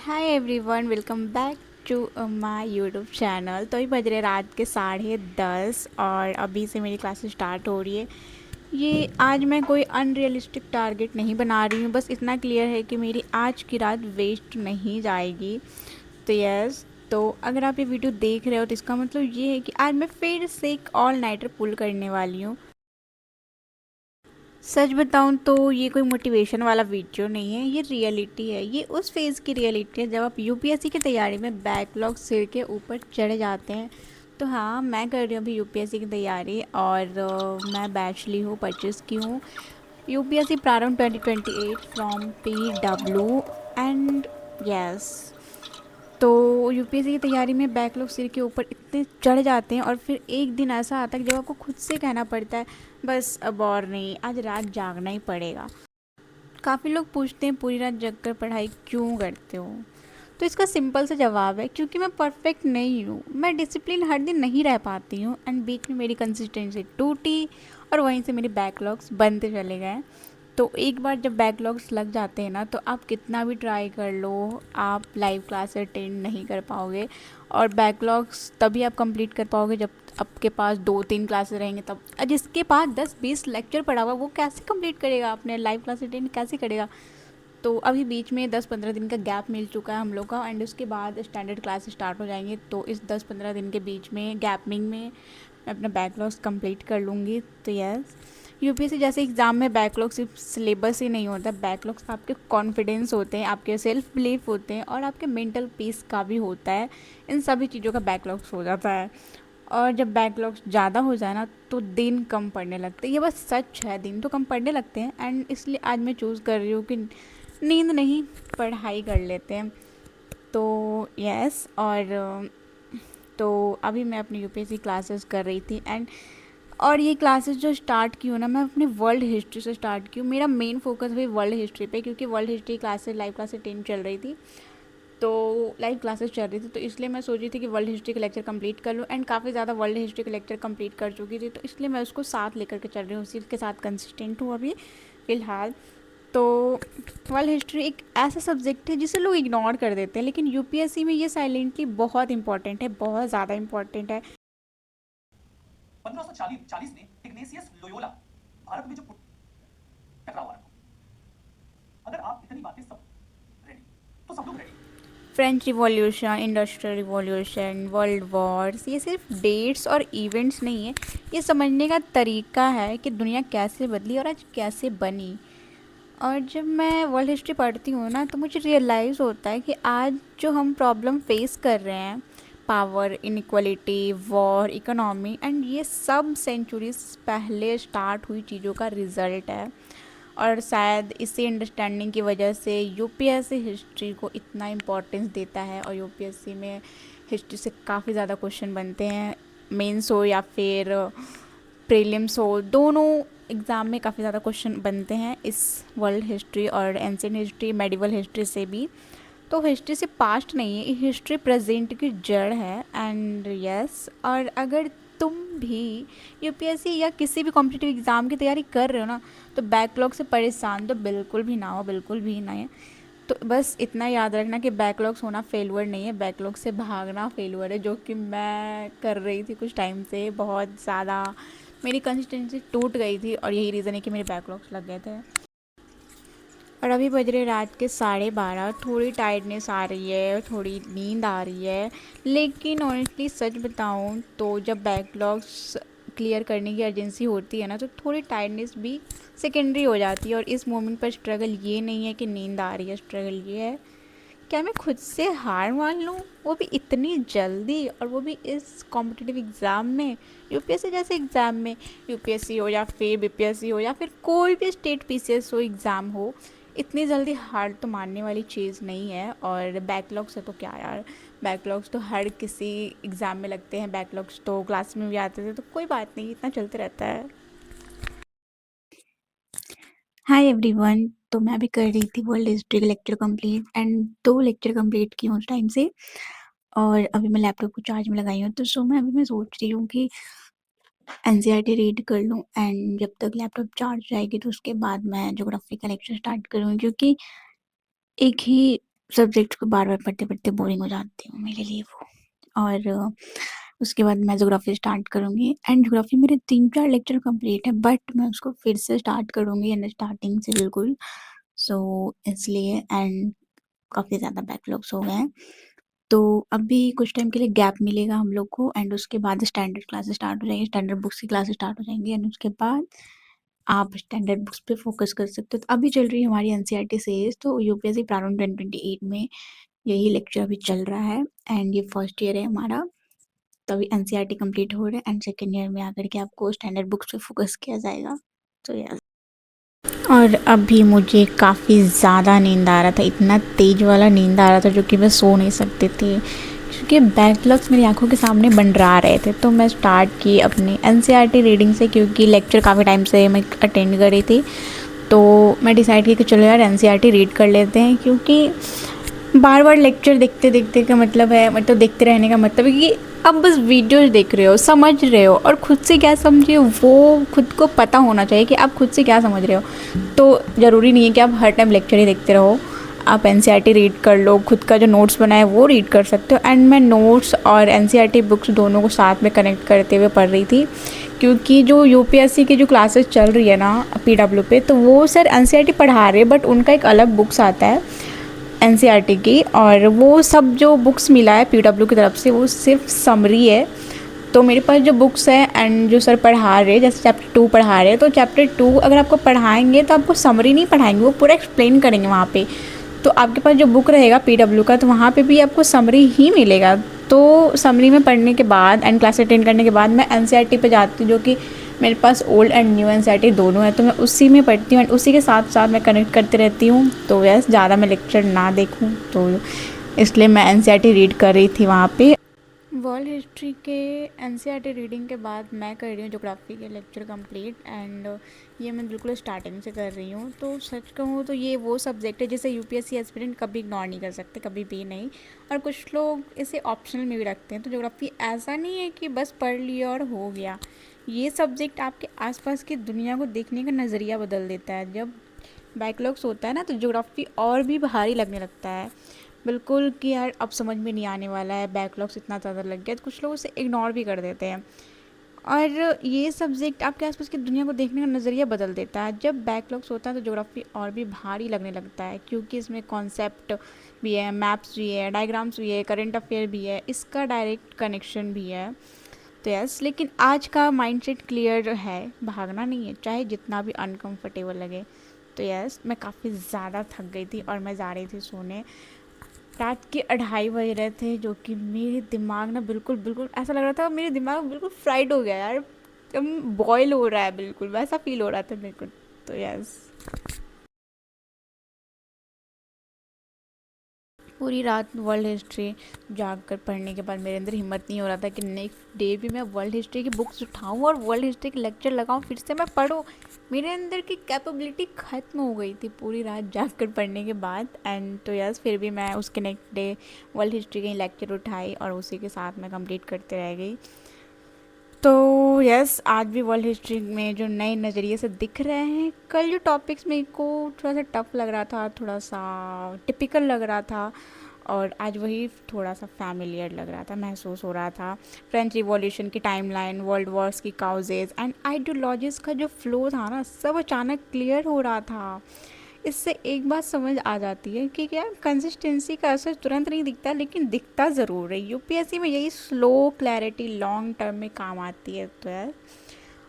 Hi everyone, welcome back to my YouTube channel. तो अभी बज रहे रात के 10:30 और अभी से मेरी क्लासेस स्टार्ट हो रही है। ये आज मैं कोई अनरियलिस्टिक टारगेट नहीं बना रही हूँ, बस इतना क्लियर है कि मेरी आज की रात वेस्ट नहीं जाएगी। तो यस, तो अगर आप ये वीडियो देख रहे हो तो इसका मतलब ये है कि आज मैं फिर से एक ऑल नाइटर पुल करने वाली हूँ। सच बताऊं तो ये कोई मोटिवेशन वाला वीडियो नहीं है, ये रियलिटी है। ये उस फेज़ की रियलिटी है जब आप यूपीएससी की तैयारी में बैकलॉग सिर के ऊपर चढ़ जाते हैं। तो हाँ, मैं कर रही हूँ अभी यूपीएससी की तैयारी और मैं बैच ली हूँ, परचेस की हूँ यूपीएससी प्रारंभ 2028 फ्रॉम पीडब्ल्यू एंड यस। तो यूपीएससी की तैयारी में बैकलॉग सिर के ऊपर इतने चढ़ जाते हैं और फिर एक दिन ऐसा आता है कि जब आपको खुद से कहना पड़ता है बस अब और नहीं, आज रात जागना ही पड़ेगा। काफ़ी लोग पूछते हैं पूरी रात जग कर पढ़ाई क्यों करते हो। तो इसका सिंपल सा जवाब है क्योंकि मैं परफेक्ट नहीं हूँ, मैं डिसिप्लिन हर दिन नहीं रह पाती हूँ एंड बीच में मेरी कंसिस्टेंसी टूटी और वहीं से मेरे बैकलॉग्स बनते चले गए। तो एक बार जब बैकलॉग्स लग जाते हैं ना, तो आप कितना भी ट्राई कर लो, आप लाइव क्लास अटेंड नहीं कर पाओगे। और बैकलॉग्स तभी आप कंप्लीट कर पाओगे जब आपके पास 2-3 क्लासेस रहेंगे तब। जिसके पास 10-20 लेक्चर पढ़ा हुआ वो कैसे कंप्लीट करेगा, अपने लाइव क्लास अटेंड कैसे करेगा। तो अभी बीच में 10-15 दिन का गैप मिल चुका है हम लोग का एंड उसके बाद स्टैंडर्ड क्लास स्टार्ट हो जाएंगे। तो इस 10-15 दिन के बीच में गैपिंग में मैं अपना बैकलॉग्स कंप्लीट कर लूँगी। तो यस, यूपीएससी जैसे एग्ज़ाम में बैकलॉग सिर्फ सिलेबस ही नहीं होता, बैकलॉग्स आपके कॉन्फिडेंस होते हैं, आपके सेल्फ बिलीफ होते हैं और आपके मेंटल पीस का भी होता है। इन सभी चीज़ों का बैकलॉग्स हो जाता है। और जब बैकलॉग्स ज़्यादा हो जाए ना तो दिन कम पड़ने लगते हैं। ये बस सच है, दिन तो कम पड़ने लगते हैं एंड इसलिए आज मैं चूज़ कर रही हूँ कि नींद नहीं, पढ़ाई कर लेते हैं। तो यस, और तो अभी मैं अपनी यूपीएससी क्लासेस कर रही थी एंड और ये क्लासेस जो स्टार्ट की हूँ ना, मैं अपनी वर्ल्ड हिस्ट्री से स्टार्ट की हूँ। मेरा मेन फोकस भी वर्ल्ड हिस्ट्री पे, क्योंकि world history classes live classes 10 चल रही थी। तो लाइव क्लासेस चल रही थी तो इसलिए मैं सोची थी कि वर्ल्ड हिस्ट्री का लेक्चर कंप्लीट कर लूँ एंड काफ़ी ज़्यादा वर्ल्ड हिस्ट्री का लेक्चर कंप्लीट कर चुकी थी, तो इसलिए मैं उसको साथ लेकर के चल रही हूँ, उसी के साथ कंसिस्टेंट हूँ अभी फ़िलहाल। तो वर्ल्ड हिस्ट्री एक ऐसा सब्जेक्ट है जिसे लोग इग्नोर कर देते हैं, लेकिन यूपीएससी में ये साइलेंटली बहुत इंपॉर्टेंट है, बहुत ज़्यादा इंपॉर्टेंट है। 1540 में इग्नेशियस लोयोला भारत में जो टकराव आरंभ हुआ। अगर आप इतनी बातें सब रेडी तो सब लोग ready. French revolution, industrial revolution, world Wars, ये सिर्फ डेट्स और इवेंट्स नहीं है, ये समझने का तरीका है कि दुनिया कैसे बदली और आज कैसे बनी। और जब मैं वर्ल्ड हिस्ट्री पढ़ती हूँ ना तो मुझे रियलाइज़ होता है कि आज जो हम प्रॉब्लम फेस कर रहे हैं, power inequality, war, economy and ये सब सेंचुरीज पहले स्टार्ट हुई चीज़ों का रिज़ल्ट है। और शायद इसी अंडरस्टैंडिंग की वजह से यूपीएससी हिस्ट्री को इतना इम्पोर्टेंस देता है और यूपीएससी में हिस्ट्री से काफ़ी ज़्यादा क्वेश्चन बनते हैं, मेंस हो या फिर प्रीलिम्स हो, दोनों एग्ज़ाम में काफ़ी ज़्यादा क्वेश्चन बनते हैं इस वर्ल्ड हिस्ट्री और एंशिएंट हिस्ट्री, मेडिवल हिस्ट्री से भी। तो हिस्ट्री से पास्ट नहीं है, हिस्ट्री प्रेजेंट की जड़ है एंड यस। और अगर तुम भी यूपीएससी या किसी भी कॉम्पिटिटिव एग्ज़ाम की तैयारी कर रहे हो ना, तो बैकलॉग से परेशान तो बिल्कुल भी ना हो, बिल्कुल भी ना है। तो बस इतना याद रखना कि बैकलॉग्स होना फेलुअर नहीं है, बैकलॉग से भागना फेलुअर है, जो कि मैं कर रही थी कुछ टाइम से। बहुत ज़्यादा मेरी कंसिस्टेंसी टूट गई थी और यही रीज़न है कि मेरे बैकलॉग्स लग गए थे। और अभी बज रहे रात के 12:30, थोड़ी टायर्डनेस आ रही है, थोड़ी नींद आ रही है। लेकिन ऑनेस्टली सच बताऊँ तो जब बैकलॉग्स क्लियर करने की अर्जेंसी होती है ना, तो थोड़ी टायर्डनेस भी सेकेंडरी हो जाती है। और इस मोमेंट पर स्ट्रगल ये नहीं है कि नींद आ रही है, स्ट्रगल ये है क्या मैं खुद से हार मान लूँ, वो भी इतनी जल्दी, और वो भी इस कॉम्पिटिटिव एग्ज़ाम में, यूपीएससी जैसे एग्ज़ाम में। यूपीएससी हो या फिर बीपीएससी हो या फिर कोई भी स्टेट पीसीएस हो एग्ज़ाम हो, इतनी जल्दी हार तो मानने वाली चीज़ नहीं है। और बैकलॉग्स है तो क्या यार, बैकलॉग्स तो हर किसी एग्ज़ाम में लगते हैं, बैकलॉग्स तो क्लास में भी आते थे, तो कोई बात नहीं, इतना चलते रहता है। हाय एवरीवन, तो मैं भी कर रही थी वर्ल्ड हिस्ट्री का lecture complete and 2 lecture complete की हूँ उस टाइम से। और अभी मैं लैपटॉप को चार्ज में लगाई हूँ, तो मैं सोच रही हूँ कि एनसीईआरटी रीड कर लूँ एंड जब तक लैपटॉप चार्ज हो जाएगी तो उसके बाद मैं ज्योग्राफी का लेक्चर स्टार्ट करूँ, क्योंकि एक ही सब्जेक्ट को बार बार पढ़ते पढ़ते बोरिंग हो जाती हूँ मेरे लिए वो। और उसके बाद मैं ज्योग्राफी स्टार्ट करूँगी एंड ज्योग्राफी मेरे 3-4 लेक्चर कंप्लीट है, बट मैं उसको फिर से स्टार्ट करूँगी एंड स्टार्टिंग से बिल्कुल। सो इसलिए एंड काफ़ी ज़्यादा बैकलॉग्स हो गए हैं। तो अभी कुछ टाइम के लिए गैप मिलेगा हम लोग को एंड उसके बाद स्टैंडर्ड क्लासेस स्टार्ट हो जाएंगी, स्टैंडर्ड बुक्स की क्लासेस स्टार्ट हो जाएंगी एंड उसके बाद आप स्टैंडर्ड बुक्स पे फोकस कर सकते हो। तो अभी चल रही है हमारी एनसीईआरटी सीरीज, तो यूपीएससी प्रारंभ 2028 में यही लेक्चर अभी चल रहा है एंड ये फर्स्ट ईयर है हमारा। तो अभी एनसीईआरटी कंप्लीट हो रहा है एंड सेकेंड ईयर में आकर के आपको स्टैंडर्ड बुक्स पे फोकस किया जाएगा। तो यस, और अभी मुझे काफ़ी ज़्यादा नींद आ रहा था, इतना तेज वाला नींद आ रहा था जो कि मैं सो नहीं सकती थी, क्योंकि बैकलॉग्स मेरी आंखों के सामने मंडरा रहे थे। तो मैं स्टार्ट की अपनी एनसीईआरटी रीडिंग से, क्योंकि लेक्चर काफ़ी टाइम से मैं अटेंड कर रही थी। तो मैं डिसाइड की कि चलो यार एनसीईआरटी रीड कर लेते हैं, क्योंकि बार बार लेक्चर देखते देखते का मतलब है, मतलब देखते रहने का मतलब है कि आप बस वीडियोज देख रहे हो, समझ रहे हो, और खुद से क्या समझे वो खुद को पता होना चाहिए कि आप खुद से क्या समझ रहे हो। तो ज़रूरी नहीं है कि आप हर टाइम लेक्चर ही देखते रहो, आप एनसीईआरटी रीड कर लो, खुद का जो नोट्स बनाए वो रीड कर सकते हो। एंड मैं नोट्स और एनसीईआरटी बुक्स दोनों को साथ में कनेक्ट करते हुए पढ़ रही थी, क्योंकि जो यूपीएससी की जो क्लासेस चल रही है ना पीडब्ल्यू पे, तो वो सर एनसीईआरटी पढ़ा रहे हैं, बट उनका एक अलग बुक्स आता है एनसीईआरटी की, और वो सब जो बुक्स मिला है पीडब्ल्यू की तरफ से वो सिर्फ समरी है। तो मेरे पास जो बुक्स है एंड जो सर पढ़ा रहे हैं, जैसे चैप्टर 2 पढ़ा रहे हैं, तो चैप्टर 2 अगर आपको पढ़ाएंगे तो आपको समरी नहीं पढ़ाएंगे, वो पूरा एक्सप्लेन करेंगे वहाँ पे। तो आपके पास जो बुक रहेगा पीडब्ल्यू का, तो वहाँ पे भी आपको समरी ही मिलेगा। तो समरी में पढ़ने के बाद एंड क्लास अटेंड करने के बाद मैं एनसीईआरटी पे जाती हूँ, जो कि मेरे पास ओल्ड एंड न्यू एनसीईआरटी दोनों है, तो मैं उसी में पढ़ती हूँ एंड उसी के साथ साथ मैं कनेक्ट करती रहती हूँ। तो यस, ज़्यादा मैं लेक्चर ना देखूँ, तो इसलिए मैं एनसीईआरटी रीड कर रही थी वहाँ पे। वर्ल्ड हिस्ट्री के एनसीईआरटी रीडिंग के बाद मैं कर रही हूँ ज्योग्राफी के लेक्चर कंप्लीट एंड ये मैं बिल्कुल स्टार्टिंग से कर रही हूँ। तो सच कहूँ तो ये वो सब्जेक्ट है जिसे यूपीएससी एस्पिरेंट कभी इग्नोर नहीं कर सकते, कभी भी नहीं। और कुछ लोग इसे ऑप्शनल में भी रखते हैं। तो ज्योग्राफी ऐसा नहीं है कि बस पढ़ लिया और हो गया, ये सब्जेक्ट आपके आसपास की दुनिया को देखने का नज़रिया बदल देता है। जब बैकलॉग्स होता है ना, तो ज्योग्राफी और भी भारी लगने लगता है, बिल्कुल कि यार अब समझ में नहीं आने वाला है, बैकलॉग्स इतना ज़्यादा लग गया। तो कुछ लोग उसे इग्नोर भी कर देते हैं, और ये सब्जेक्ट आपके आसपास की दुनिया को देखने का नज़रिया बदल देता है। जब बैकलॉग्स होता है तो ज्योग्राफी और भी भारी लगने लगता है, क्योंकि इसमें कॉन्सेप्ट भी है, मैप्स भी है, डायग्राम्स भी है, करंट अफेयर भी है, इसका डायरेक्ट कनेक्शन भी है। तो यस, लेकिन आज का माइंडसेट क्लियर है, भागना नहीं है, चाहे जितना भी अनकंफर्टेबल लगे। तो यस, मैं काफ़ी ज़्यादा थक गई थी और मैं जा रही थी सोने। रात के 2:30 बज रहे थे, जो कि मेरे दिमाग ना बिल्कुल बिल्कुल ऐसा लग रहा था, मेरे दिमाग बिल्कुल फ्राइड हो गया यार, एकदम बॉयल हो रहा है, बिल्कुल वैसा फील हो रहा था मेरे को। तो यस, पूरी रात वर्ल्ड हिस्ट्री जाग कर पढ़ने के बाद मेरे अंदर हिम्मत नहीं हो रहा था कि नेक्स्ट डे भी मैं वर्ल्ड हिस्ट्री की बुक्स उठाऊं और वर्ल्ड हिस्ट्री के लेक्चर लगाऊं, फिर से मैं पढूं। मेरे अंदर की कैपेबिलिटी ख़त्म हो गई थी पूरी रात जाग कर पढ़ने के बाद। एंड तो यस, फिर भी मैं उसके नेक्स्ट डे वर्ल्ड हिस्ट्री के लेक्चर उठाई और उसी के साथ मैं कंप्लीट करते रह गई। तो यस, आज भी वर्ल्ड हिस्ट्री में जो नए नज़रिए से दिख रहे हैं, कल जो टॉपिक्स मेरे को थोड़ा सा टफ लग रहा था, थोड़ा सा टिपिकल लग रहा था, और आज वही थोड़ा सा फैमिलियर लग रहा था, महसूस हो रहा था। फ्रेंच रिवॉल्यूशन की टाइमलाइन, वर्ल्ड वॉर्स की काउजेज एंड आइडियोलॉजीज का जो फ्लो था ना, सब अचानक क्लियर हो रहा था। इससे एक बात समझ आ जाती है कि क्या कंसिस्टेंसी का असर तुरंत नहीं दिखता, लेकिन दिखता ज़रूर है। यूपीएससी में यही स्लो क्लैरिटी लॉन्ग टर्म में काम आती है। तो यार,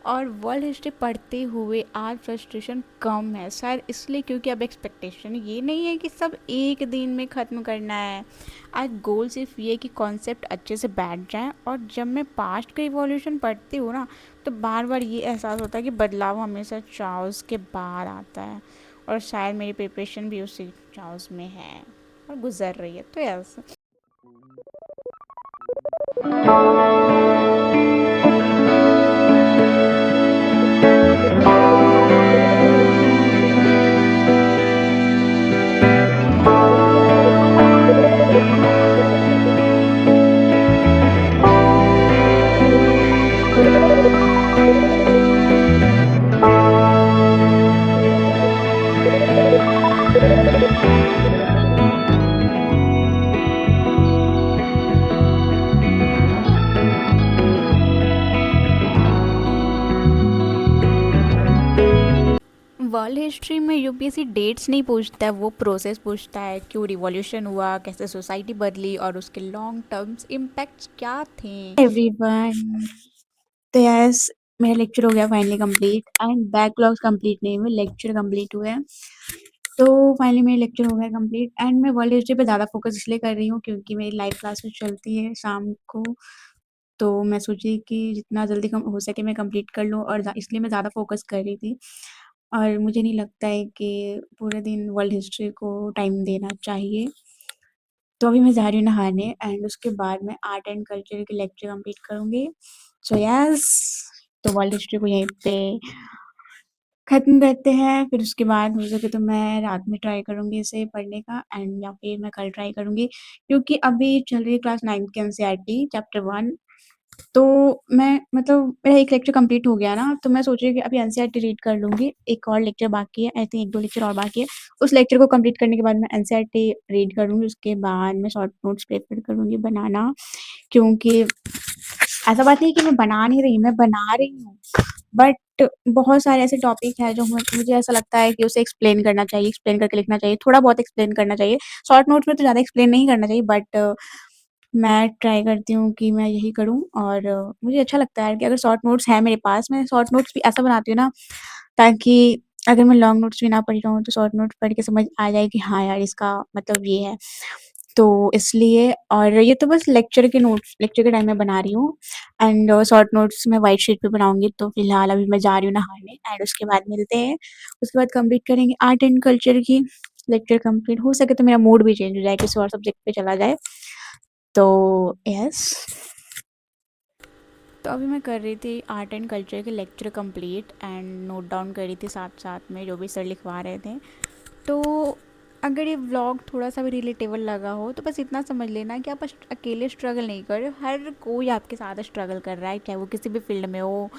और वर्ल्ड हिस्ट्री पढ़ते हुए आज फ्रस्ट्रेशन कम है, शायद इसलिए क्योंकि अब एक्सपेक्टेशन ये नहीं है कि सब एक दिन में ख़त्म करना है। आज गोल सिर्फ ये कि कॉन्सेप्ट अच्छे से बैठ जाए। और जब मैं पास्ट का इवोल्यूशन पढ़ती हूँ ना, तो बार बार ये एहसास होता है कि बदलाव हमेशा चाउस के बाद आता है, और शायद मेरी प्रिपरेशन भी उसी चाउस में है और गुजर रही है। तो यस, हिस्ट्री में यूपीएससी डेट्स नहीं पूछता है, वो प्रोसेस पूछता है, क्यों रिवॉल्यूशन हुआ, कैसे सोसाइटी बदली और उसके लॉन्ग टर्म्स इम्पैक्ट्स क्या थे। एवरीवन, तो यस, मेरा लेक्चर हो गया finally complete and backlogs complete नहीं हुए, लेक्चर कंप्लीट हुए हैं। तो फाइनली मेरा लेक्चर हो गया कंप्लीट एंड मैं वर्ल्ड हिस्ट्री पे ज़्यादा फोकस इसलिए कर रही हूँ क्योंकि मेरी लाइव क्लासेस चलती है शाम को। तो मैं सोची कि जितना जल्दी कम हो सके मैं कंप्लीट कर लूँ और इसलिए मैं ज़्यादा फोकस कर रही थी। और मुझे नहीं लगता है कि पूरे दिन वर्ल्ड हिस्ट्री को टाइम देना चाहिए। तो अभी मैं जा रही हूँ नहाने एंड उसके बाद मैं आर्ट एंड कल्चर के लेक्चर कंप्लीट करूँगी। सो यस, तो वर्ल्ड हिस्ट्री को यहीं पे ख़त्म करते हैं। फिर उसके बाद हो सके तो मैं रात में ट्राई करूँगी इसे पढ़ने का एंड या फिर मैं कल ट्राई करूँगी क्योंकि अभी चल रही है क्लास 9 की एनसीईआरटी चैप्टर 1। तो मैं मतलब मेरा एक लेक्चर कंप्लीट हो गया ना, तो मैं सोच रही हूँ कि अभी एनसीईआरटी रीड कर लूँगी। एक और लेक्चर बाकी है, आई थिंक 1-2 लेक्चर और बाकी है। उस लेक्चर को कंप्लीट करने के बाद मैं एनसीईआरटी रीड करूँगी, उसके बाद मैं शॉर्ट नोट्स प्रेफ़र करूँगी बनाना। क्योंकि ऐसा बात नहीं है कि मैं बना नहीं रही, मैं बना रही हूँ, बट बहुत सारे ऐसे टॉपिक हैं जो मुझे ऐसा लगता है कि उसे एक्सप्लेन करना चाहिए, एक्सप्लेन करके लिखना चाहिए, थोड़ा बहुत एक्सप्लेन करना चाहिए। शॉर्ट नोट्स में तो ज़्यादा एक्सप्लेन नहीं करना चाहिए, बट मैं ट्राई करती हूँ कि मैं यही करूँ और मुझे अच्छा लगता है कि अगर शॉर्ट नोट्स हैं मेरे पास, मैं शॉर्ट नोट्स भी ऐसा बनाती हूँ ना, ताकि अगर मैं लॉन्ग नोट्स भी ना पढ़ रही हूँ, तो शॉर्ट नोट्स पढ़ के समझ आ जाए कि हाँ यार, इसका मतलब ये है। तो इसलिए और ये तो बस लेक्चर के नोट्स लेक्चर के टाइम में बना रही हूँ एंड शॉर्ट नोट्स मैं व्हाइट शीट पे बनाऊँगी। तो फिलहाल अभी मैं जा रही हूँ नहाने एंड उसके बाद मिलते हैं। उसके बाद कंप्लीट करेंगे आर्ट एंड कल्चर की लेक्चर कंप्लीट। हो सके तो मेरा मूड भी चेंज हो जाए, किसी और सब्जेक्ट पे चला जाए। तो यस, तो अभी मैं कर रही थी आर्ट एंड कल्चर के lecture complete and note down कर रही थी साथ साथ में जो भी सर लिखवा रहे थे। तो अगर ये व्लॉग थोड़ा सा भी रिलेटेबल लगा हो तो बस इतना समझ लेना कि आप अकेले स्ट्रगल नहीं कर रहे हो, हर कोई आपके साथ स्ट्रगल कर रहा है, चाहे वो किसी भी फील्ड में हो।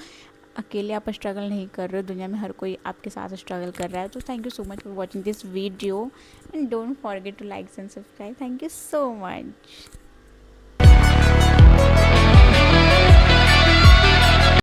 अकेले आप स्ट्रगल नहीं कर रहे हो, दुनिया में हर कोई आपके साथ स्ट्रगल कर रहा है। तो thank you so much for watching this video and don't forget to like and subscribe. Thank you so much.